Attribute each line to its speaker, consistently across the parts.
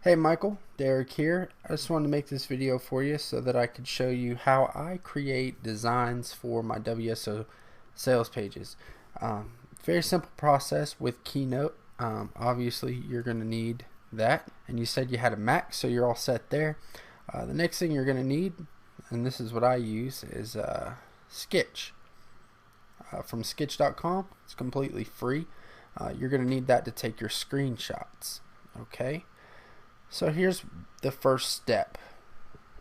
Speaker 1: Hey Michael, Derek here. I just wanted to make this video for you so that I could show you how I create designs for my WSO sales pages. Very simple process with Keynote. Obviously you're going to need that, and you said you had a Mac, so you're all set there. The next thing you're going to need, and this is what I use, is Sketch. From Sketch.com. It's completely free. You're going to need that to take your screenshots. Okay. So here's the first step.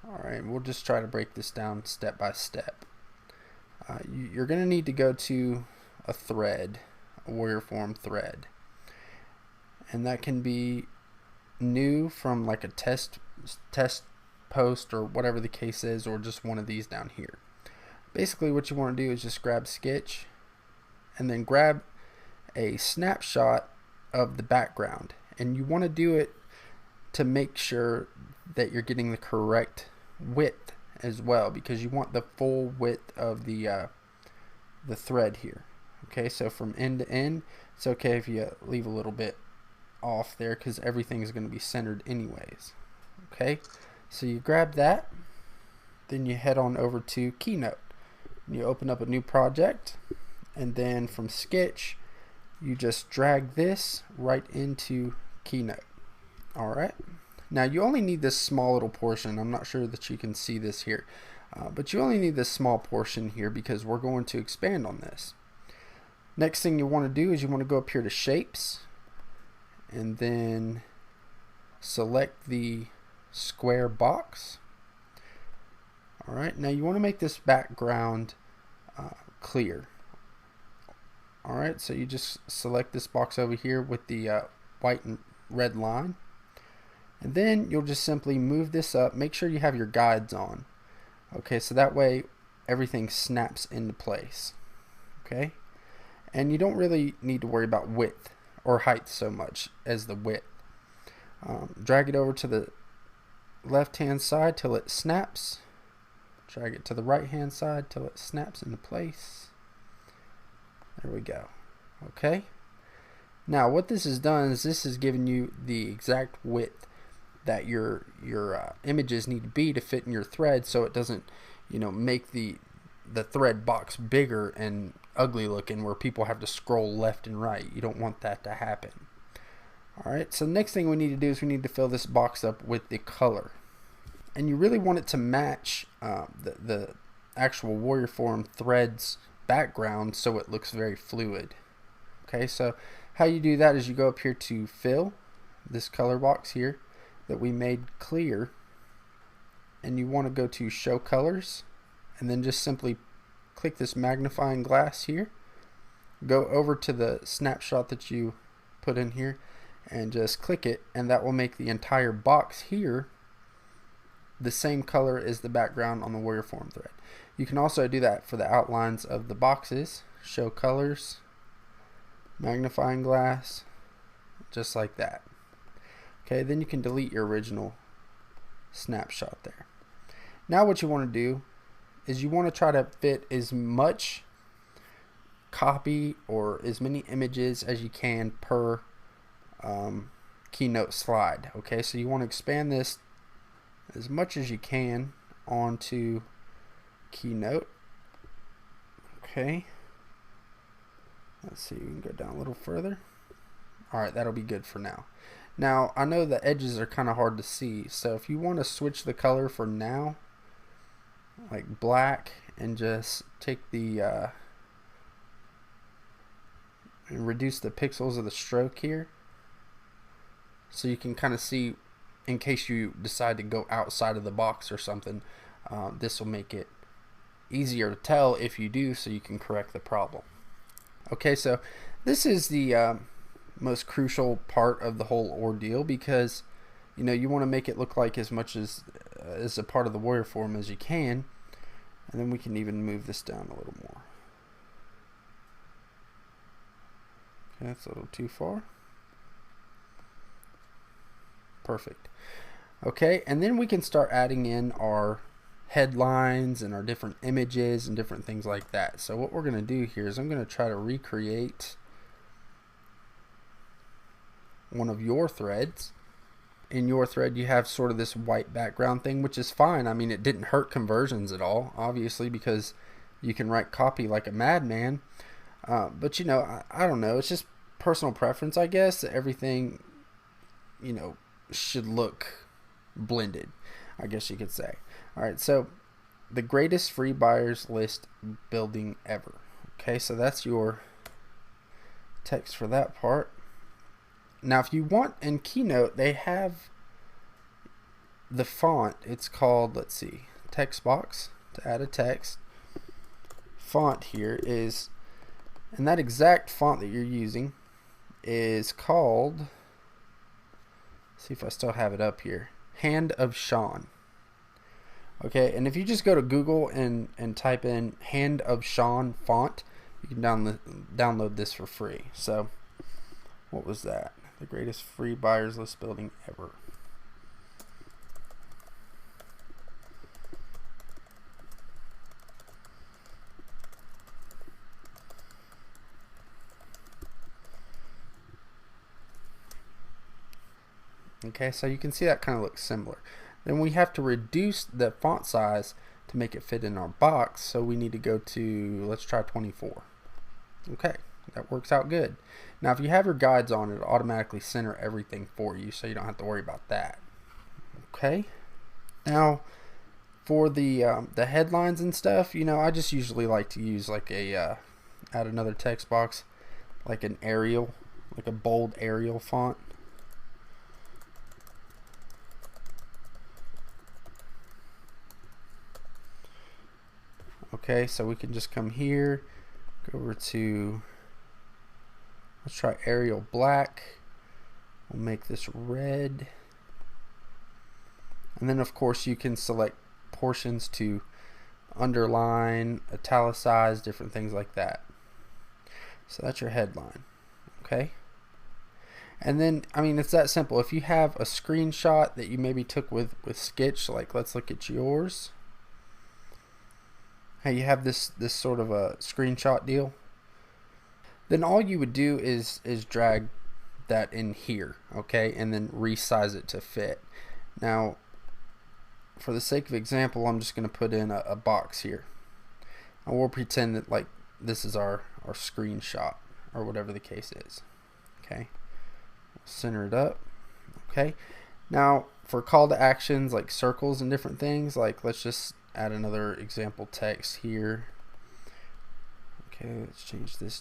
Speaker 1: Alright, we'll just try to break this down step by step. You're going to need to go to a thread, a Warrior Forum thread. And that can be new from like a test post or whatever the case is, or just one of these down here. Basically what you want to do is just grab Sketch and then grab a snapshot of the background. And you want to do it to make sure that you're getting the correct width as well, because you want the full width of the thread here. Okay, so from end to end, it's okay if you leave a little bit off there because everything is going to be centered anyways. Okay, so you grab that, then you head on over to Keynote. You open up a new project, and then from Sketch you just drag this right into Keynote. Alright, now you only need this small little portion. I'm not sure that you can see this here, but you only need this small portion here because we're going to expand on this. Next thing you want to do is you want to go up here to Shapes and then select the square box. Alright, now you want to make this background clear. Alright, so you just select this box over here with the white and red line. And then you'll just simply move this up. Make sure you have your guides on. Okay, so that way everything snaps into place. Okay, and you don't really need to worry about width or height so much as the width. Drag it over to the left hand side till it snaps. Drag it to the right hand side till it snaps into place. There we go. Okay, now what this has done is this has given you the exact width that your images need to be to fit in your thread, so it doesn't, make the thread box bigger and ugly looking where people have to scroll left and right. You don't want that to happen. Alright, so the next thing we need to do is we need to fill this box up with the color, and you really want it to match the actual Warrior Forum threads background so it looks very fluid. Okay, so how you do that is you go up here to fill this color box here that we made clear, and you want to go to show colors, and then just simply click this magnifying glass here, go over to the snapshot that you put in here and just click it, and that will make the entire box here the same color as the background on the Warrior Forum thread. You can also do that for the outlines of the boxes. Show colors, magnifying glass, just like that. Okay, then you can delete your original snapshot there. Now what you want to do is you want to try to fit as much copy or as many images as you can per Keynote slide. Okay, so you want to expand this as much as you can onto Keynote. Okay, let's see, we can go down a little further. Alright, that'll be good for now. Now, I know the edges are kind of hard to see, so if you want to switch the color for now, like black, and just take the and reduce the pixels of the stroke here, so you can kind of see in case you decide to go outside of the box or something. This will make it easier to tell if you do, so you can correct the problem. Okay, so this is the most crucial part of the whole ordeal, because you want to make it look like as much as a part of the Warrior Forum as you can, and then we can even move this down a little more. Okay, that's a little too far. Perfect. Okay, and then we can start adding in our headlines and our different images and different things like that. So what we're going to do here is I'm going to try to recreate one of your threads. in your thread you have sort of this white background thing, which is fine. I mean, it didn't hurt conversions at all, obviously, because you can write copy like a madman. But you know, I don't know. It's just personal preference, I guess. Everything, you know, should look blended, I guess you could say. All right, so the greatest free buyers list building ever. Okay, so that's your text for that part. Now, if you want, in Keynote, they have the font. It's called, let's see, text box to add a text. Font here is, and that exact font that you're using is called, see if I still have it up here, Hand of Sean. Okay, and if you just go to Google and type in Hand of Sean font, you can download this for free. So, what was that? The greatest free buyers list building ever. Okay, so you can see that kind of looks similar. Then we have to reduce the font size to make it fit in our box, so we need to go to, let's try 24. Okay, that works out good. Now if you have your guides on, it'll automatically center everything for you, so you don't have to worry about that. Okay, now for the headlines and stuff, you know, I just usually like to use like a add another text box, like an Arial, like a bold Arial font. Okay, so we can just come here, go over to, let's try Arial Black. We'll make this red. And then of course you can select portions to underline, italicize, different things like that. So that's your headline. Okay. And then, I mean, it's that simple. If you have a screenshot that you maybe took with Sketch, like let's look at yours. Hey, you have this sort of a screenshot deal. Then all you would do is drag that in here, okay, and then resize it to fit. Now, for the sake of example, I'm just going to put in a box here. And we'll pretend that like this is our screenshot or whatever the case is. Okay, center it up. Okay, now for call to actions like circles and different things, like let's just add another example text here. Okay, let's change this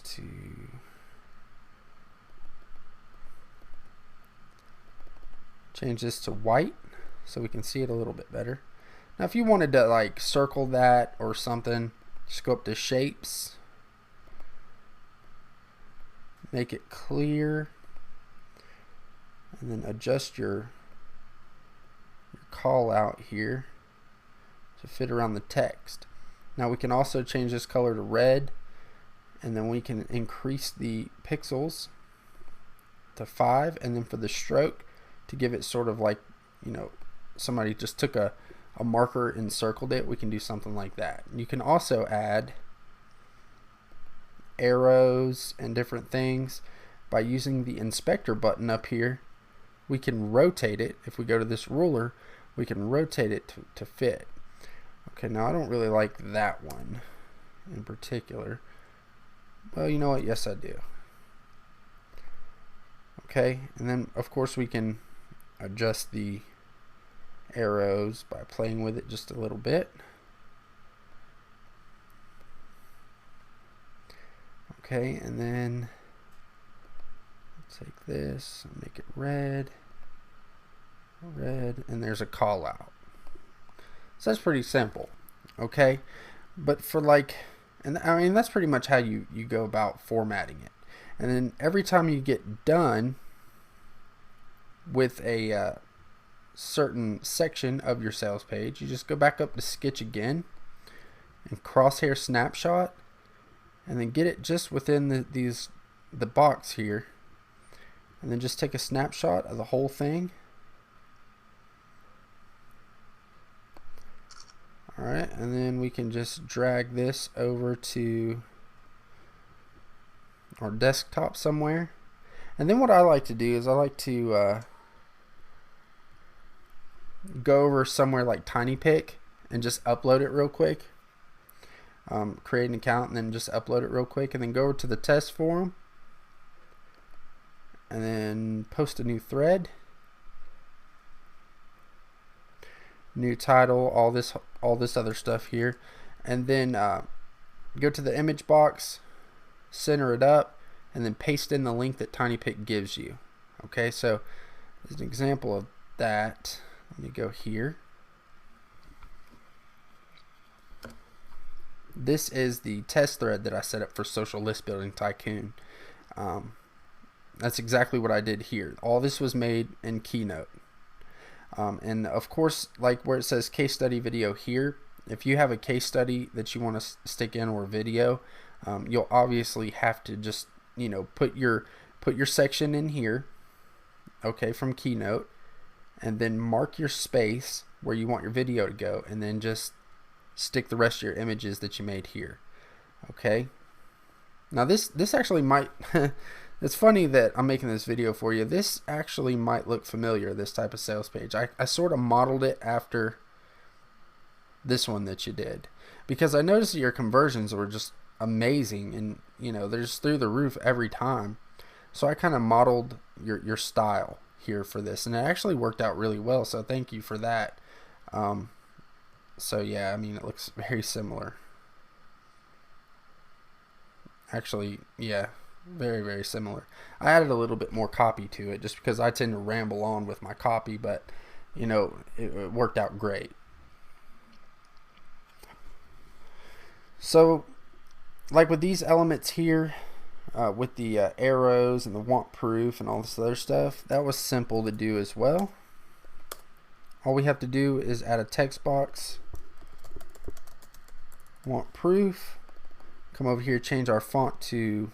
Speaker 1: to white so we can see it a little bit better. Now if you wanted to like circle that or something, just go up to shapes, make it clear, and then adjust your call out here to fit around the text. Now we can also change this color to red, and then we can increase the pixels to 5, and then for the stroke to give it sort of like, you know, somebody just took a marker and circled it, we can do something like that. You can also add arrows and different things by using the inspector button up here. We can rotate it. If we go to this ruler, we can rotate it to fit. Okay, now I don't really like that one in particular. Well, you know what? Yes, I do. Okay, and then of course we can adjust the arrows by playing with it just a little bit. Okay, and then take this and make it red, and there's a call out. So that's pretty simple. Okay, but for like, and I mean that's pretty much how you go about formatting it. And then every time you get done with a certain section of your sales page, you just go back up to Sketch again and crosshair snapshot, and then get it just within the box here, and then just take a snapshot of the whole thing. Alright, and then we can just drag this over to our desktop somewhere. And then what I like to do is I like to go over somewhere like TinyPic and just upload it real quick. Create an account and then just upload it real quick, and then go over to the test forum and then post a new thread, new title, all this other stuff here, and then go to the image box, center it up, and then paste in the link that TinyPic gives you. Okay, so as an example of that, let me go here. This is the test thread that I set up for Social List Building Tycoon. That's exactly what I did here. All this was made in Keynote. And of course, like where it says case study video here, if you have a case study that you want to stick in or video, you'll obviously have to just, you know, put your section in here, okay, from Keynote, and then mark your space where you want your video to go, and then just stick the rest of your images that you made here. Okay, now this actually might it's funny that I'm making this video for you. This actually might look familiar, this type of sales page. I sort of modeled it after this one that you did, because I noticed that your conversions were just amazing, and you know, they're just through the roof every time. So I kind of modeled your style here for this, and it actually worked out really well, so thank you for that. So yeah, I mean, it looks very similar. Actually, yeah, very, very similar. I added a little bit more copy to it just because I tend to ramble on with my copy, but you know, it worked out great. So like with these elements here, with the arrows and the want proof and all this other stuff, that was simple to do as well. All we have to do is add a text box, want proof, come over here, change our font to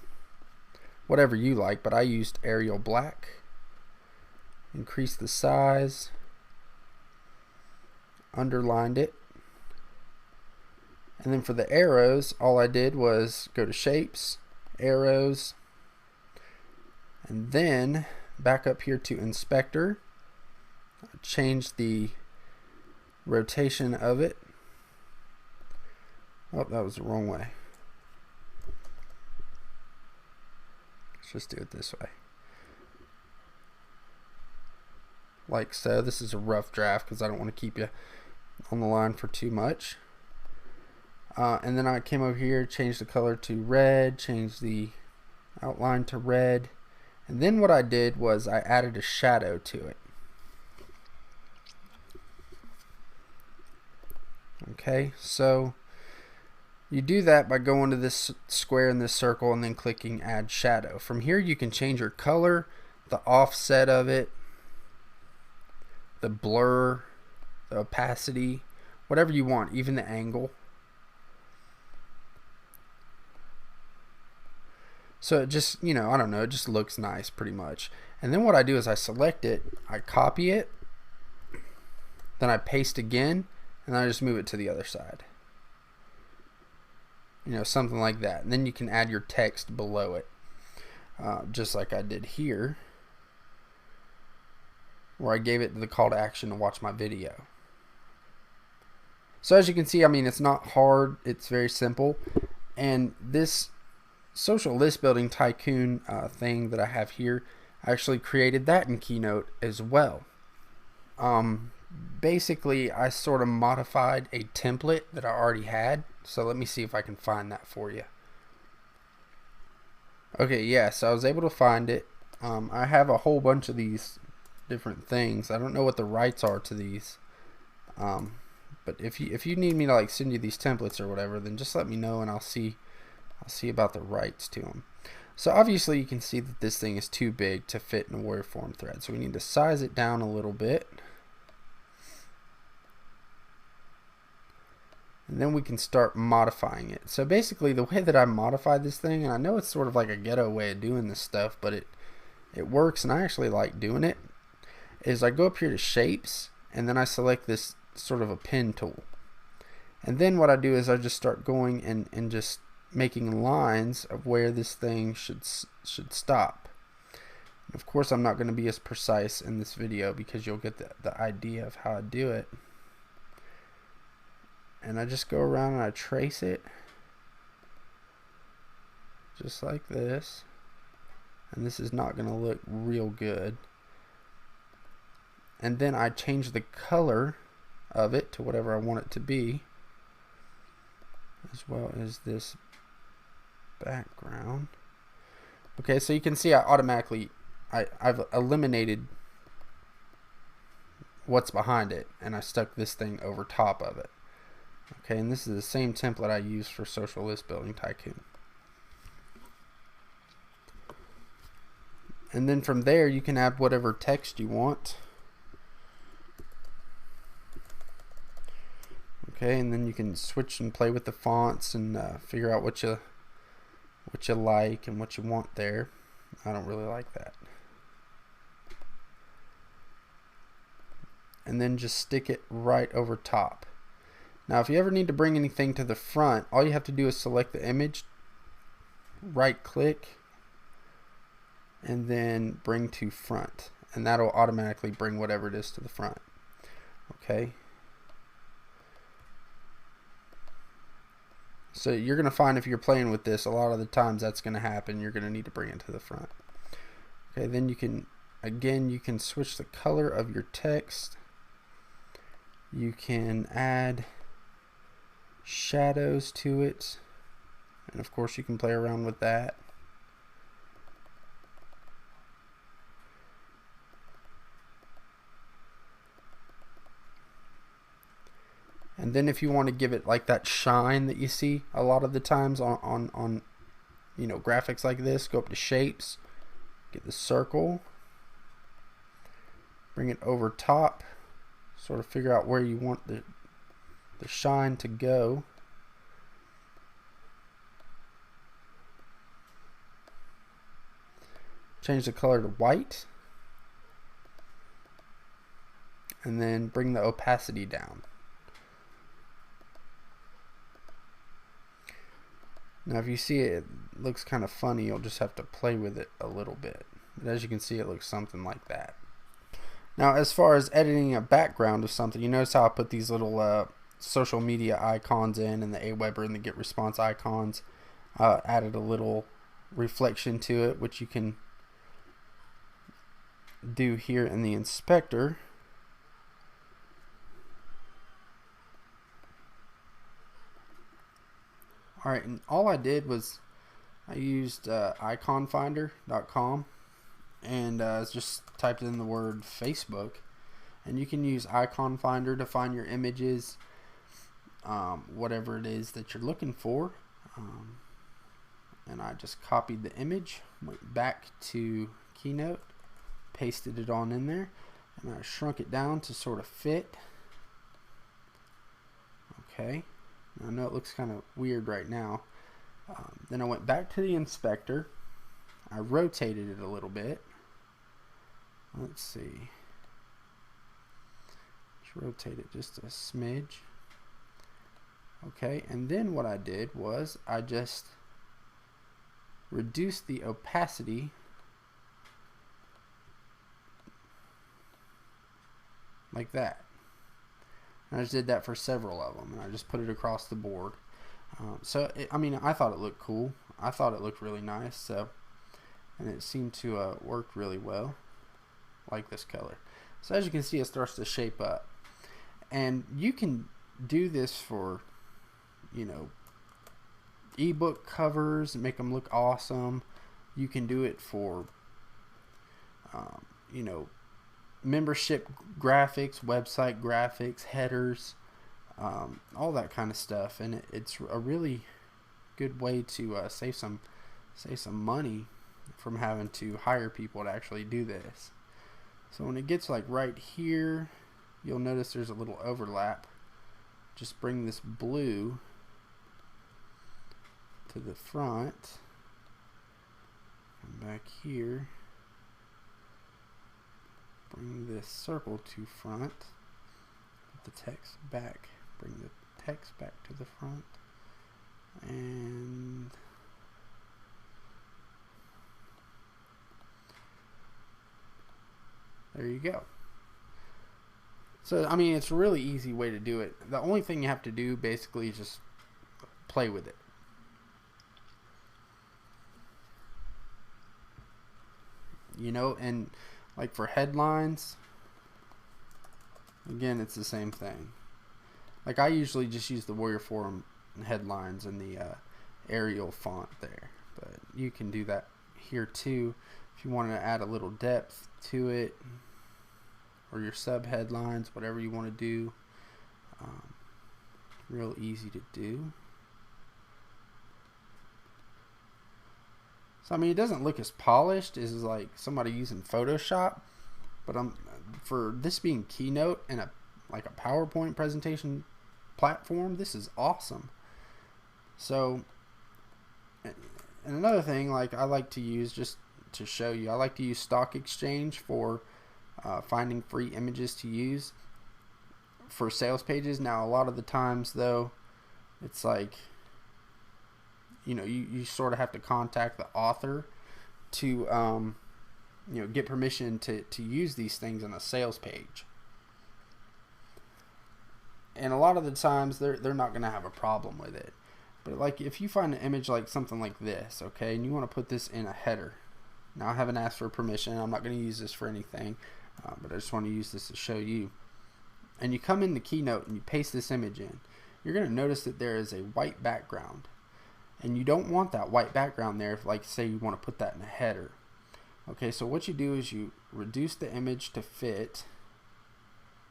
Speaker 1: whatever you like, but I used Arial Black, increase the size, underlined it, and then for the arrows, all I did was go to shapes, arrows, and then back up here to inspector, change the rotation of it. Oh, that was the wrong way. Let's just do it this way. Like so. This is a rough draft because I don't want to keep you on the line for too much. And then I came over here, changed the color to red, changed the outline to red, and then what I did was I added a shadow to it. Okay, so you do that by going to this square in this circle and then clicking add shadow. From here you can change your color, the offset of it, the blur, the opacity, whatever you want, even the angle. So it just, you know, I don't know, it just looks nice pretty much. And then what I do is I select it, I copy it, then I paste again, and I just move it to the other side. You know, something like that. And then you can add your text below it, just like I did here, where I gave it the call to action to watch my video. So as you can see, I mean, it's not hard, it's very simple. And this Social List Building Tycoon thing that I have here, I actually created that in Keynote as well. Basically, I sort of modified a template that I already had. So let me see if I can find that for you. Okay, yeah, so I was able to find it. I have a whole bunch of these different things. I don't know what the rights are to these. But if you need me to like send you these templates or whatever, then just let me know and I'll see about the rights to them. So obviously you can see that this thing is too big to fit in a Warrior Forum thread. So we need to size it down a little bit. And then we can start modifying it. So basically the way that I modified this thing, and I know it's sort of like a ghetto way of doing this stuff, but it works and I actually like doing it, is I go up here to shapes and then I select this sort of a pen tool. And then what I do is I just start going and just making lines of where this thing should stop. Of course, I'm not going to be as precise in this video because you'll get the idea of how I do it. And I just go around and I trace it just like this. And this is not going to look real good. And then I change the color of it to whatever I want it to be, as well as this background. Okay, so you can see I've eliminated what's behind it, and I stuck this thing over top of it. Okay, and this is the same template I used for Social List Building Tycoon. And then from there you can add whatever text you want. Okay, and then you can switch and play with the fonts and figure out what you like and what you want there. I don't really like that. And then just stick it right over top. Now if you ever need to bring anything to the front, all you have to do is select the image, right click, and then bring to front, and that'll automatically bring whatever it is to the front. Okay, so you're gonna find if you're playing with this, a lot of the times that's gonna happen. You're gonna need to bring it to the front. Okay, then you can switch the color of your text. You can add shadows to it, and of course you can play around with that. And then if you want to give it like that shine that you see a lot of the times on you know, graphics like this, go up to shapes, get the circle, bring it over top, sort of figure out where you want the shine to go. Change the color to white, and then bring the opacity down. Now if you see it looks kind of funny, you'll just have to play with it a little bit. But as you can see, it looks something like that. Now as far as editing a background of something, you notice how I put these little social media icons in, and the Aweber and the Get Response icons. Added a little reflection to it, which you can do here in the inspector. Alright, and all I did was I used iconfinder.com and just typed in the word Facebook, and you can use Icon Finder to find your images, whatever it is that you're looking for. And I just copied the image, went back to Keynote, pasted it on in there, and I shrunk it down to sort of fit. Okay, I know it looks kind of weird right now. Then I went back to the inspector, I rotated it a little bit. Let's see, let's rotate it just a smidge. Okay, and then what I did was I just reduced the opacity like that. And I just did that for several of them, and I just put it across the board. I mean, I thought it looked cool. I thought it looked really nice. So, and it seemed to work really well, like this color. So as you can see, it starts to shape up, and you can do this for, you know, ebook covers and make them look awesome. You can do it for, you know, membership graphics, website graphics, headers, all that kind of stuff, and it's a really good way to save some money from having to hire people to actually do this. So when it gets like right here, you'll notice there's a little overlap. Just bring this blue to the front, come back here, bring this circle to front, put the text back, bring the text back to the front, and There you go. So, I mean, it's a really easy way to do it. The only thing you have to do basically is just play with it. You know, and like for headlines, again, it's the same thing. Like I usually just use the Warrior Forum headlines and the Arial font there. But you can do that here too if you want to add a little depth to it, or your sub headlines, whatever you want to do. Real easy to do. So I mean, it doesn't look as polished as like somebody using Photoshop, but for this being Keynote and like a PowerPoint presentation platform, this is awesome. So, and another thing, like I like to use, just to show you, I like to use Stock Exchange for finding free images to use for sales pages. Now, a lot of the times though, it's like, you know, you sort of have to contact the author to you know, get permission to use these things on a sales page. And a lot of the times they're not going to have a problem with it. But like if you find an image like something like this, okay, and you want to put this in a header. Now I haven't asked for permission. I'm not going to use this for anything, but I just want to use this to show you. And you come in the Keynote and you paste this image in. You're going to notice that there is a white background. And you don't want that white background there if, like, say you want to put that in a header. Okay, so what you do is you reduce the image to fit.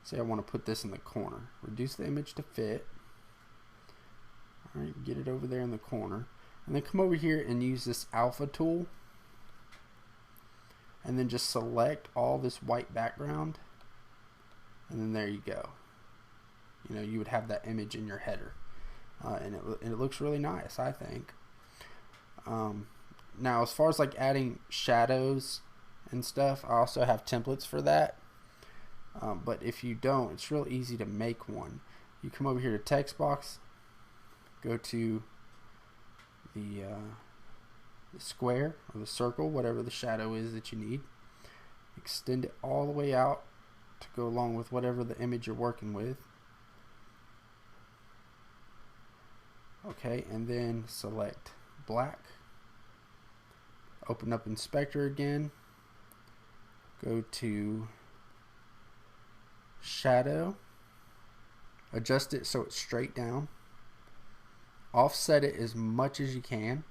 Speaker 1: Say I want to put this in the corner. Reduce the image to fit. Alright, get it over there in the corner. And then come over here and use this alpha tool. And then just select all this white background. And then there you go. You know, you would have that image in your header. And it looks really nice, I think. Now, as far as like adding shadows and stuff, I also have templates for that. But if you don't, it's real easy to make one. You come over here to text box, go to the square or the circle, whatever the shadow is that you need. Extend it all the way out to go along with whatever the image you're working with. Okay, and then select black. Open up Inspector again. Go to Shadow. Adjust it so it's straight down. Offset it as much as you can.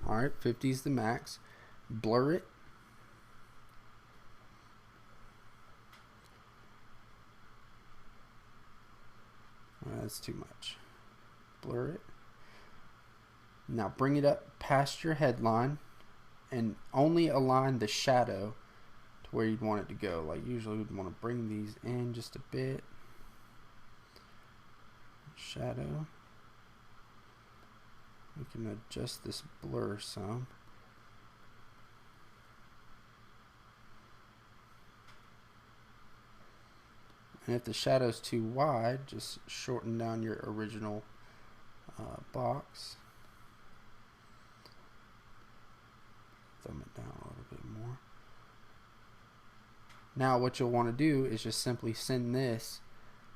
Speaker 1: Alright, 50 is the max. Blur it. That's too much. Blur it. Now bring it up past your headline and only align the shadow to where you'd want it to go. Like usually we'd want to bring these in just a bit. Shadow. We can adjust this blur some. And if the shadow's too wide, just shorten down your original box. Thumb it down a little bit more. Now what you'll want to do is just simply send this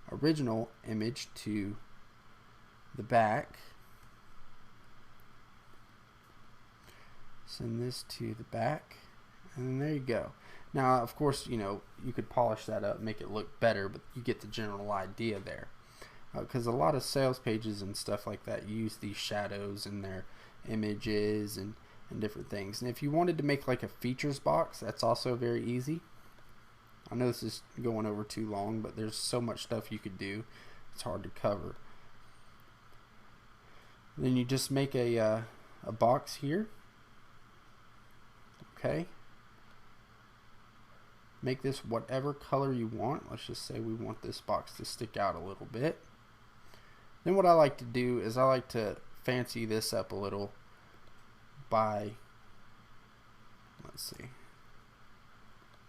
Speaker 1: original image to the back. Send this to the back, and there you go. Now, of course, you know, you could polish that up, make it look better, but you get the general idea there. Because a lot of sales pages and stuff like that use these shadows in their images and different things. And if you wanted to make like a features box, that's also very easy. I know this is going over too long, but there's so much stuff you could do. It's hard to cover. Then you just make a box here. Okay. Make this whatever color you want. Let's just say we want this box to stick out a little bit. Then what I like to do is I like to fancy this up a little by, let's see,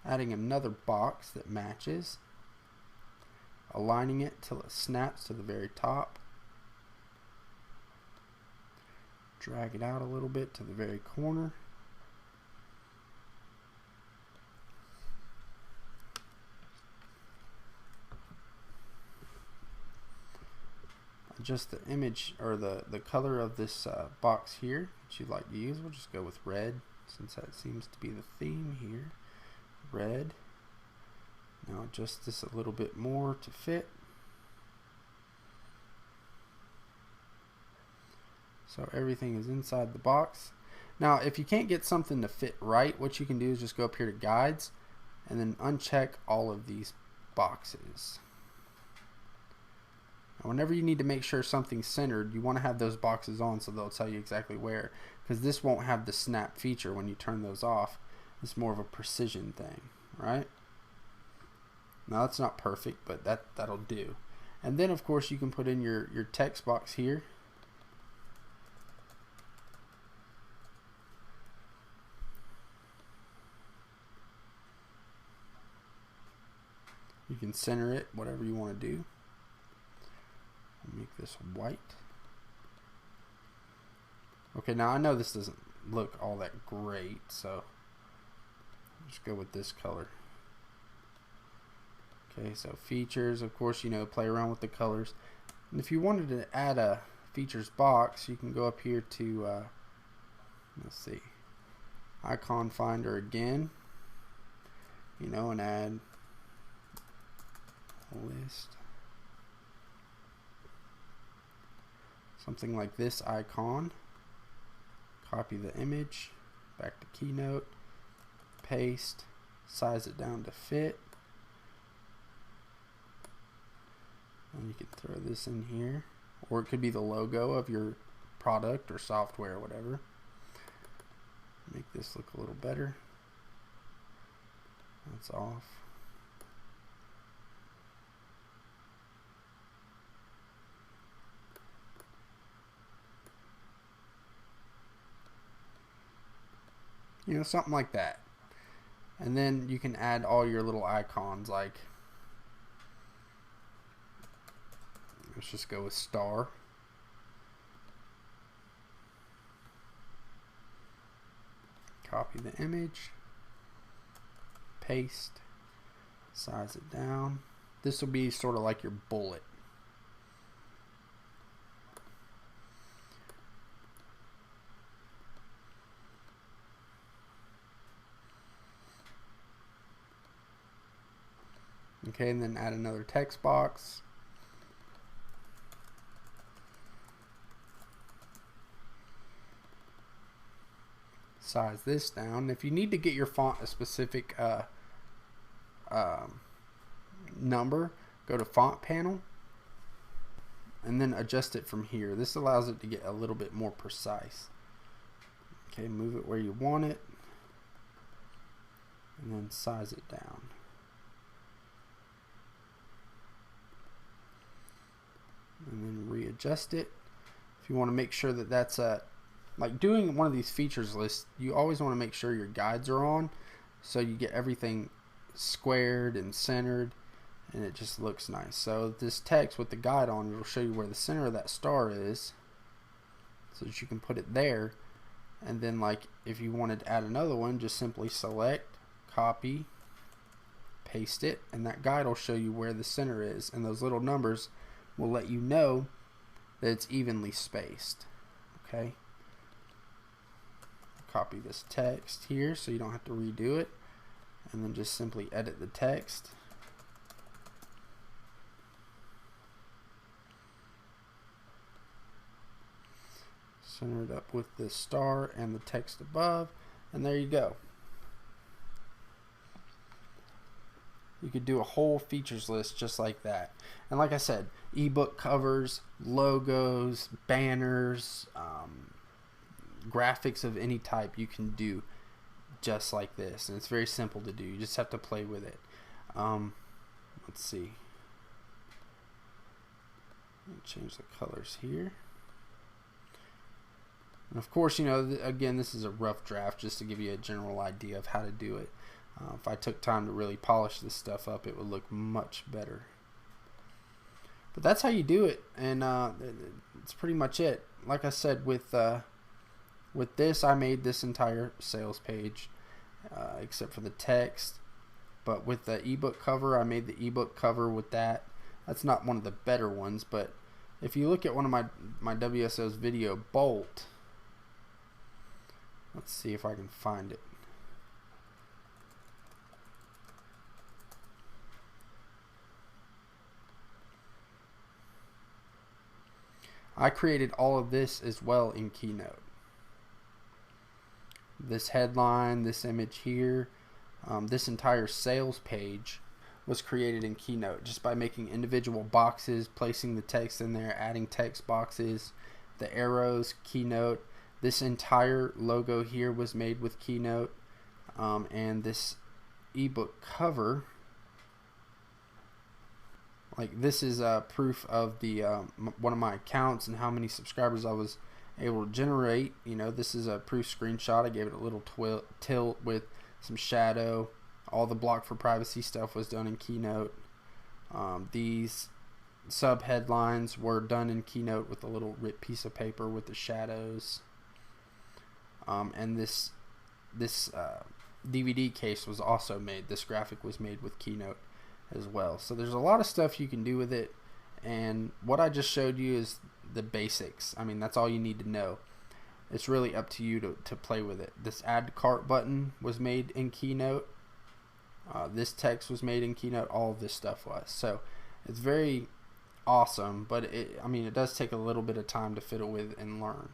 Speaker 1: adding another box that matches, aligning it till it snaps to the very top, drag it out a little bit to the very corner. Adjust the image or the color of this box here that you'd like to use. We'll just go with red since that seems to be the theme here. Red. Now adjust this a little bit more to fit. So everything is inside the box. Now if you can't get something to fit right, what you can do is just go up here to guides and then uncheck all of these boxes. Now, whenever you need to make sure something's centered, you want to have those boxes on so they'll tell you exactly where, because this won't have the snap feature when you turn those off. It's more of a precision thing, right? Now that's not perfect, but that'll do. And then of course you can put in your text box here. You can center it, whatever you want to do. Make this white. Okay, now I know this doesn't look all that great, so just go with this color. Okay, so features, of course, you know, play around with the colors. And if you wanted to add a features box, you can go up here to let's see, icon finder again, you know, and add a list. Something like this icon. Copy the image, back to Keynote, paste, size it down to fit, and you can throw this in here, or it could be the logo of your product or software or whatever. Make this look a little better. That's off. You know, something like that. And then you can add all your little icons, like, let's just go with star. Copy the image, paste, size it down. This will be sort of like your bullet. Okay, and then add another text box. Size this down. If you need to get your font a specific number, go to font panel and then adjust it from here. This allows it to get a little bit more precise. Okay, move it where you want it and then size it down. And then readjust it. If you want to make sure that that's like doing one of these features lists, you always want to make sure your guides are on so you get everything squared and centered and it just looks nice. So this text with the guide on, it'll show you where the center of that star is so that you can put it there. And then, like, if you wanted to add another one, just simply select, copy, paste it, and that guide will show you where the center is, and those little numbers will let you know that it's evenly spaced. Okay, copy this text here so you don't have to redo it, and then just simply edit the text. Center it up with the star and the text above, and there you go. You could do a whole features list just like that. And like I said, ebook covers, logos, banners, graphics of any type you can do just like this. And it's very simple to do. You just have to play with it. Let's see. Change the colors here. And of course, you know, again, this is a rough draft just to give you a general idea of how to do it. If I took time to really polish this stuff up, it would look much better. But that's how you do it, and it's pretty much it. Like I said, with With this, I made this entire sales page except for the text. But with the ebook cover, I made the ebook cover with that. That's not one of the better ones, but if you look at one of my WSO's video, Bolt, let's see if I can find it. I created all of this as well in Keynote. This headline, this image here, this entire sales page was created in Keynote just by making individual boxes, placing the text in there, adding text boxes, the arrows, Keynote. This entire logo here was made with Keynote, and this ebook cover, like this is proof of the one of my accounts and how many subscribers I was able to generate. You know, this is a proof screenshot. I gave it a little tilt with some shadow. All the block for privacy stuff was done in Keynote. These sub headlines were done in Keynote with a little ripped piece of paper with the shadows. And this DVD case was also made. This graphic was made with Keynote as well. So there's a lot of stuff you can do with it, and what I just showed you is the basics. I mean, that's all you need to know. It's really up to you to play with it. This add to cart button was made in Keynote. This text was made in Keynote. All of this stuff was. So it's very awesome, but it does take a little bit of time to fiddle with and learn.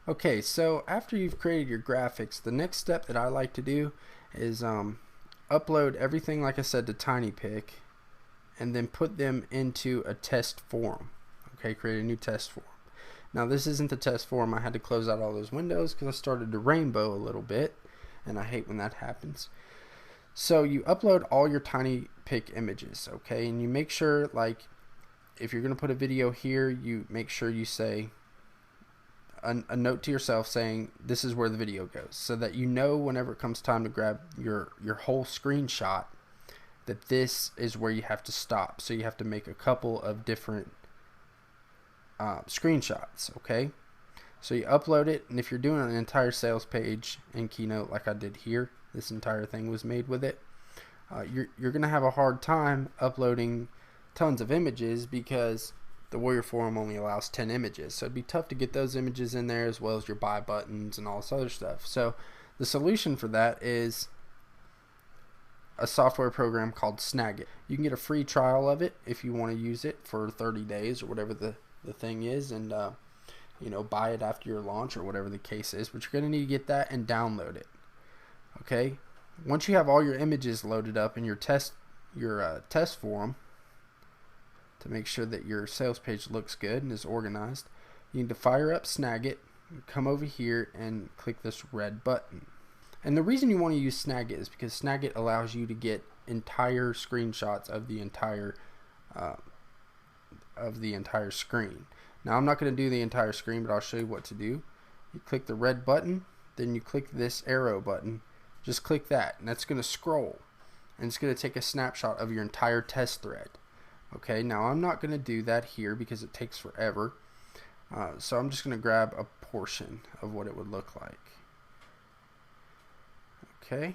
Speaker 1: Okay, so after you've created your graphics, the next step that I like to do is upload everything, like I said, to TinyPic, and then put them into a test form. Okay, create a new test form. Now this isn't the test form. I had to close out all those windows because I started to rainbow a little bit, and I hate when that happens. So you upload all your TinyPic images, okay, and you make sure, like, if you're going to put a video here, you make sure you say a note to yourself saying this is where the video goes, so that you know whenever it comes time to grab your whole screenshot that this is where you have to stop. So you have to make a couple of different screenshots. Okay, so you upload it, and if you're doing an entire sales page in Keynote like I did here, this entire thing was made with it, you're gonna have a hard time uploading tons of images because the Warrior Forum only allows 10 images, so it'd be tough to get those images in there, as well as your buy buttons and all this other stuff. So the solution for that is a software program called Snagit. You can get a free trial of it if you want to use it for 30 days or whatever the thing is, and you know, buy it after your launch or whatever the case is, but you're going to need to get that and download it. Okay, once you have all your images loaded up in your test form, to make sure that your sales page looks good and is organized, you need to fire up Snagit, come over here and click this red button. And the reason you want to use Snagit is because Snagit allows you to get entire screenshots of the entire screen. Now I'm not going to do the entire screen, but I'll show you what to do. You click the red button, then you click this arrow button. Just click that, and that's going to scroll, and it's going to take a snapshot of your entire test thread. Okay, now I'm not going to do that here because it takes forever. So I'm just going to grab a portion of what it would look like. Okay,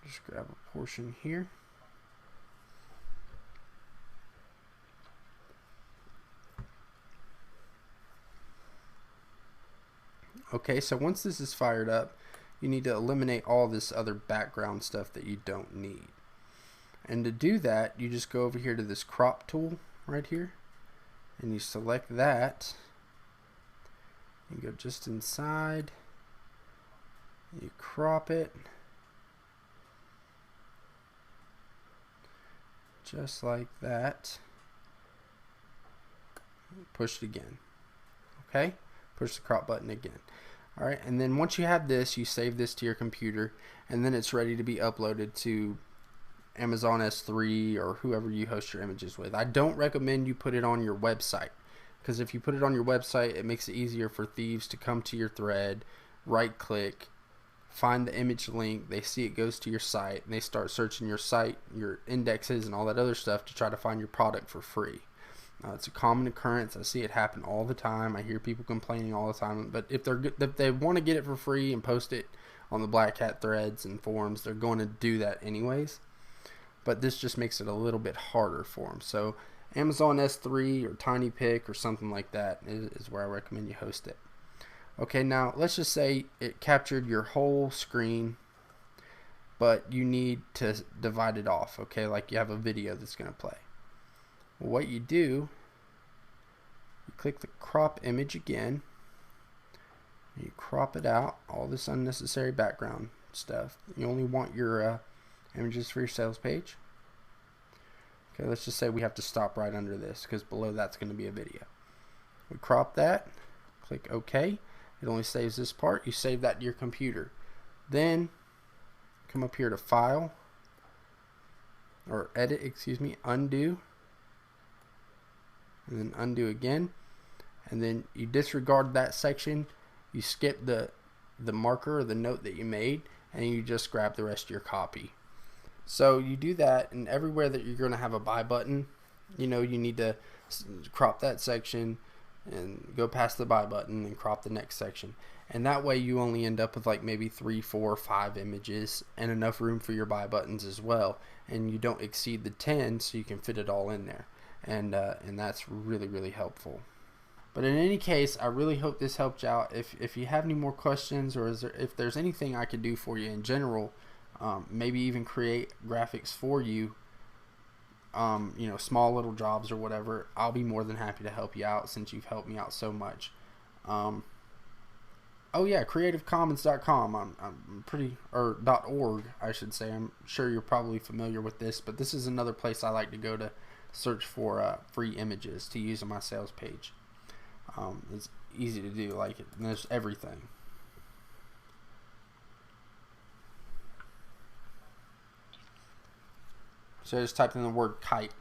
Speaker 1: just grab a portion here. Okay, so once this is fired up, you need to eliminate all this other background stuff that you don't need. And to do that, you just go over here to this crop tool right here, and you select that, and go just inside, you crop it just like that, push it again. Okay, push the crop button again. Alright, and then once you have this, you save this to your computer, and then it's ready to be uploaded to Amazon S3 or whoever you host your images with. I don't recommend you put it on your website, because if you put it on your website, it makes it easier for thieves to come to your thread, right click, find the image link, they see it goes to your site, and they start searching your site, your indexes, and all that other stuff to try to find your product for free. It's a common occurrence. I see it happen all the time. I hear people complaining all the time. But if they want to get it for free and post it on the Black Hat threads and forums, they're going to do that anyways. But this just makes it a little bit harder for them. So Amazon S3 or TinyPic or something like that is where I recommend you host it. Okay, now let's just say it captured your whole screen, but you need to divide it off. Okay, like you have a video that's going to play. Well, what you do, you click the crop image again, you crop it out, all this unnecessary background stuff. You only want your images for your sales page. Okay, let's just say we have to stop right under this because below that's going to be a video. We crop that, click OK. It only saves this part. You save that to your computer. Then come up here to File, or Edit, excuse me, Undo, and then undo again, and then you disregard that section. You skip the marker or the note that you made, and you just grab the rest of your copy. So you do that, and everywhere that you're going to have a buy button, you need to crop that section and go past the buy button and crop the next section, and that way you only end up with like maybe 3, 4, 5 images and enough room for your buy buttons as well, and you don't exceed the 10, so you can fit it all in there, and that's really helpful. But in any case, I really hope this helped you out. If you have any more questions, or if there's anything I could do for you in general, maybe even create graphics for you, small little jobs or whatever, I'll be more than happy to help you out since you've helped me out so much. Oh yeah, CreativeCommons.com. I'm pretty, or .org, I should say. I'm sure you're probably familiar with this, but this is another place I like to go to search for free images to use on my sales page. It's easy to do, like there's everything. So I just typed in the word kite,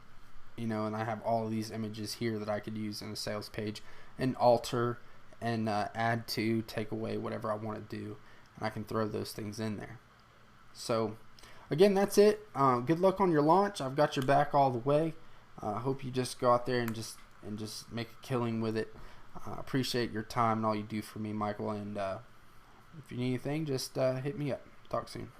Speaker 1: and I have all of these images here that I could use in a sales page and alter and add to, take away, whatever I want to do, and I can throw those things in there. So again, that's it. Good luck on your launch. I've got your back all the way. Hope you just go out there and just make a killing with it. Appreciate your time and all you do for me, Michael, and if you need anything, just hit me up. Talk soon.